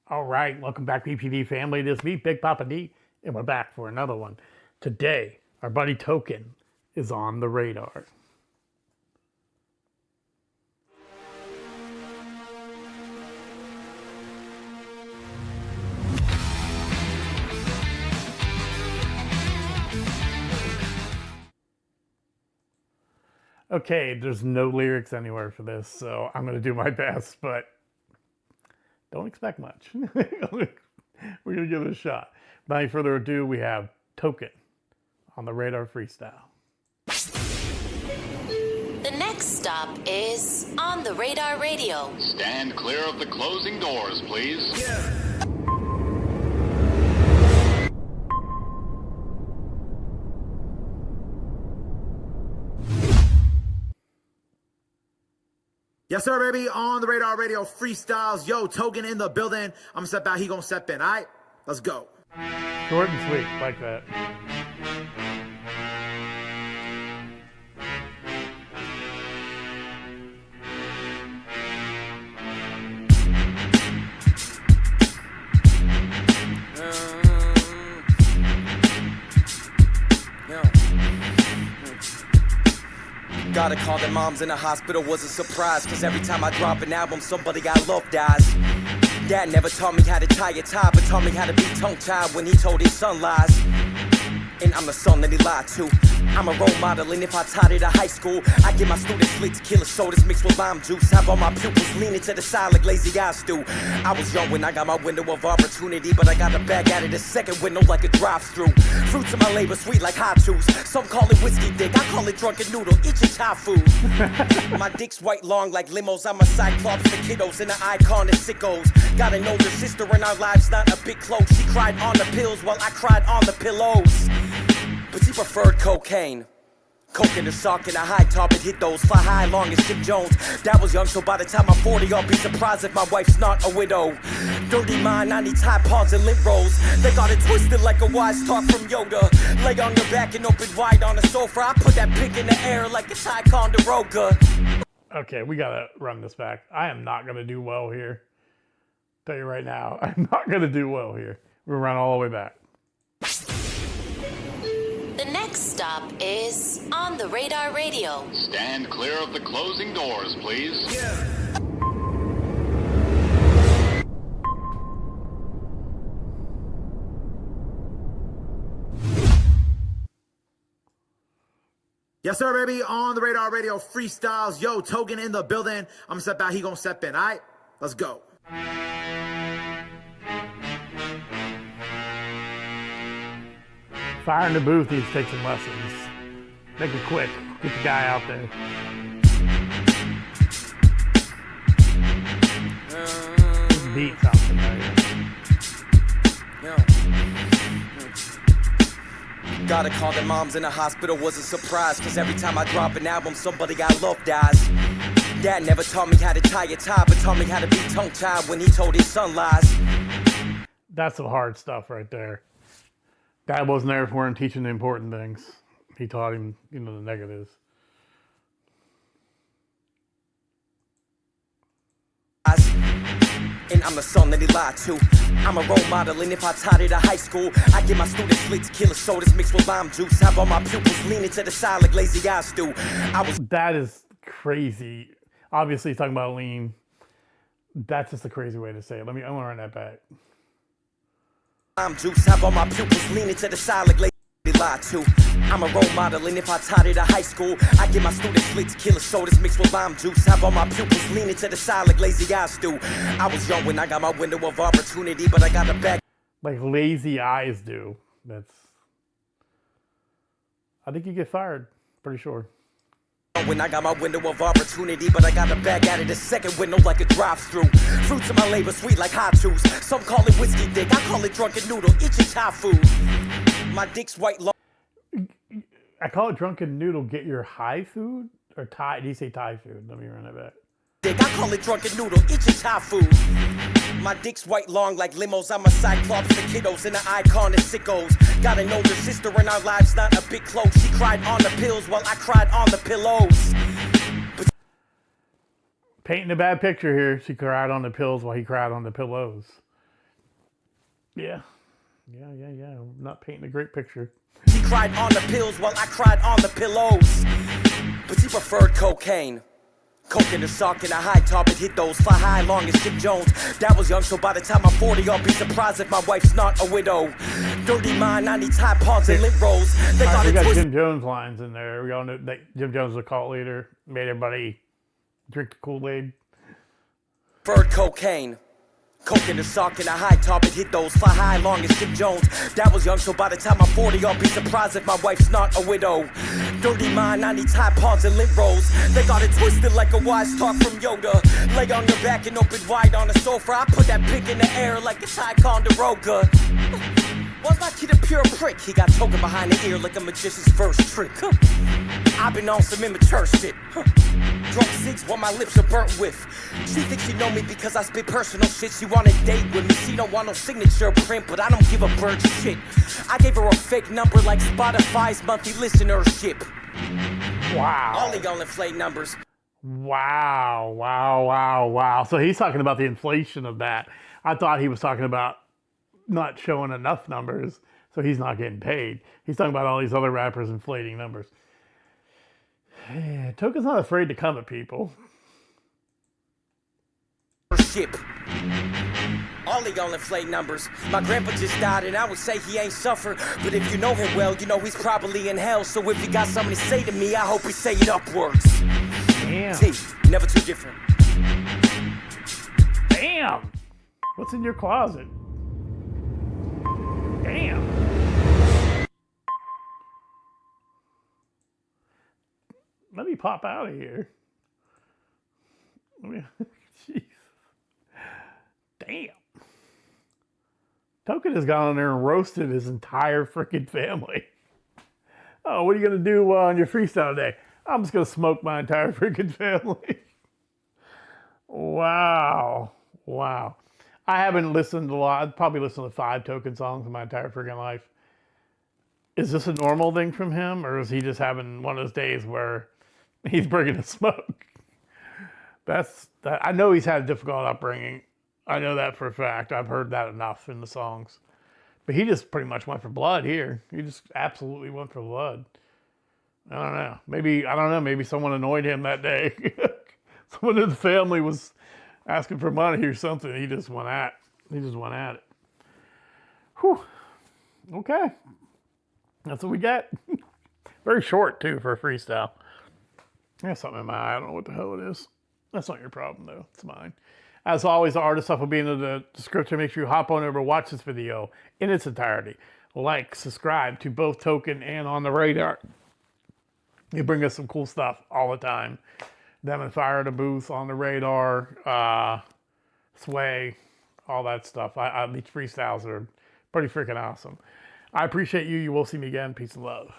All right, welcome back, BPD family. This is me, Big Papa D, and we're back for another one. Today, our buddy Token is on the radar. Okay, there's no lyrics anywhere for this, so I'm going to do my best, but don't expect much. We're going to give it a shot. Without any further ado, we have Token on the Radar Freestyle. The next stop is On the Radar Radio. Stand clear of the closing doors, please. Yeah. Yes, sir, baby. On the Radar Radio Freestyles. Yo, Token in the building. I'm gonna step out. He gonna step in. All right, let's go. Short and sweet, like that. Gotta call their moms in the hospital was a surprise, cause every time I drop an album, somebody I love dies. Dad never taught me how to tie a tie, but taught me how to be tongue-tied when he told his son lies. And I'm the son that he lied to. I'm a role model, and if I taught it at high school, I give my students lit tequila sodas mixed with lime juice. Have all my pupils leaning to the side like lazy eyes do. I was young when I got my window of opportunity, but I got the bag out of the second window like a drive-through. Fruits of my labor sweet like hot juice. Some call it whiskey dick, I call it drunken noodle. Eat your Thai food. My dick's white long like limos. I'm a cyclops for kiddos and an icon of sickos. Got an older sister in our lives, not a bit close. She cried on the pills while I cried on the pillows. But she preferred cocaine. Coke in the sock and a high top, it hit those. Fly high long as Jim Jones. Dad was young, so by the time I'm 40, I'll be surprised if my wife's not a widow. Dirty mind, I need Tide Pods and lint rolls. They got it twisted like a wise talk from Yoda. Lay on your back and open wide on the sofa. I put that pig in the air like it's Ticonderoga. Okay, we gotta run this back. I am not gonna do well here. Tell you right now, I'm not gonna do well here. We're gonna run all the way back. The next stop is On the Radar Radio. Stand clear of the closing doors, please. Yeah. Yes, sir, baby. On the Radar Radio Freestyles. Yo, Token in the building. I'm gonna step out. He gonna step in. All right, let's go. Fire in the booth needs to take some lessons. Make it quick. Get the guy out there. This beat sounds familiar. Gotta call their moms in the hospital was a surprise, cause every time I drop an album, somebody I love dies. Dad never taught me how to tie a tie, but taught me how to be tongue-tied when he told his son lies. That's some hard stuff right there. Dad wasn't there for him teaching the important things. He taught him, the negatives. And I'm the son that he lied to. I'm a role model, and if I taught it at high school, I give my students lit tequila sodas mixed with lime juice. Have all my pupils leaning to the side like lazy eyes do. That is crazy. Obviously, he's talking about lean. That's just a crazy way to say it. I want to run that back. I'm juice, have all my pupils leaning to the side like lazy lie to. I'm a role model, and if I taught it at high school, I give my students lit tequila sodas mixed with lime juice. Have all my pupils leaning to the side like lazy eyes do. I was young when I got my window of opportunity, but I got the back like lazy eyes do. I think you get fired, pretty sure. When I got my window of opportunity, but I got the bag out of the second window like a drive-through. Fruits of my labor sweet like hot juice. Some call it whiskey dick, I call it drunken noodle. Eat your Thai food. My dick's white long. I call it drunken noodle. Get your high food or Thai? Did you say Thai food? Let me run it back. Dick, I call it drunken noodle. Eat your Thai food. My dick's white long like limos. I'm a cyclops for kiddos and an icon of sickos. Got an older sister in our lives, not a bit close. She cried on the pills while I cried on the pillows. Painting a bad picture here. She cried on the pills while he cried on the pillows. Yeah. Yeah. I'm not painting a great picture. He cried on the pills while I cried on the pillows. But he preferred cocaine. Coke in the sock and a high top and hit those. Fly high long as Chip Jones. That was young, so by the time I'm 40, I'll be surprised if my wife's not a widow. Dirty mind, 90 Tide Pods and lint rolls. They All right, got we it got twisted. Jim Jones lines in there. We all know that Jim Jones was a cult leader. Made everybody drink the Kool-Aid. Preferred cocaine. Coke in the sock and a high top and hit those. Fly high long as Chip Jones. That was young, so by the time I'm 40, I'll be surprised if my wife's not a widow. Dirty mind, 90 Tide Pods and lint rolls. They got it twisted like a wise talk from Yoda. Lay on your back and open wide on the sofa. I put that pick in the air like it's Ticonderoga. Was my kid a pure prick? He got token behind the ear like a magician's first trick. I've been on some immature shit. Drunk cigs while my lips are burnt with. She thinks she know me because I spit personal shit. She want a date with me. She don't want no signature print, but I don't give a bird shit. I gave her a fake number like Spotify's monthly listenership. Wow. All the all inflate numbers. Wow. So he's talking about the inflation of that. I thought he was talking about not showing enough numbers, so he's not getting paid. He's talking about all these other rappers inflating numbers. Yeah, Token's not afraid to come at people. Ship. All the all inflate numbers. My grandpa just died and I would say he ain't suffer. But if you know him well, you know he's probably in hell. So if he got something to say to me, I hope he say it upwards. Damn. T, never too different. Damn. What's in your closet? Damn. Let me pop out of here. Jeez. Damn. Token has gone in there and roasted his entire freaking family. Oh, what are you going to do on your freestyle day? I'm just going to smoke my entire freaking family. Wow. I haven't listened a lot. I've probably listened to 5 Token songs in my entire freaking life. Is this a normal thing from him, or is he just having one of those days where he's bringing the smoke? I know he's had a difficult upbringing. I know that for a fact. I've heard that enough in the songs. But he just pretty much went for blood here. He just absolutely went for blood. I don't know. Maybe someone annoyed him that day. Someone in the family was asking for money or something. He just went at it. Whew. Okay. That's what we got. Very short, too, for a freestyle. I have something in my eye. I don't know what the hell it is. That's not your problem, though. It's mine. As always, the artist stuff will be in the description. Make sure you hop on over, watch this video in its entirety. Like, subscribe to both Token and On the Radar. They bring us some cool stuff all the time. Them and Fire the Booth, On the Radar, Sway, all that stuff. These freestyles are pretty freaking awesome. I appreciate you. You will see me again. Peace and love.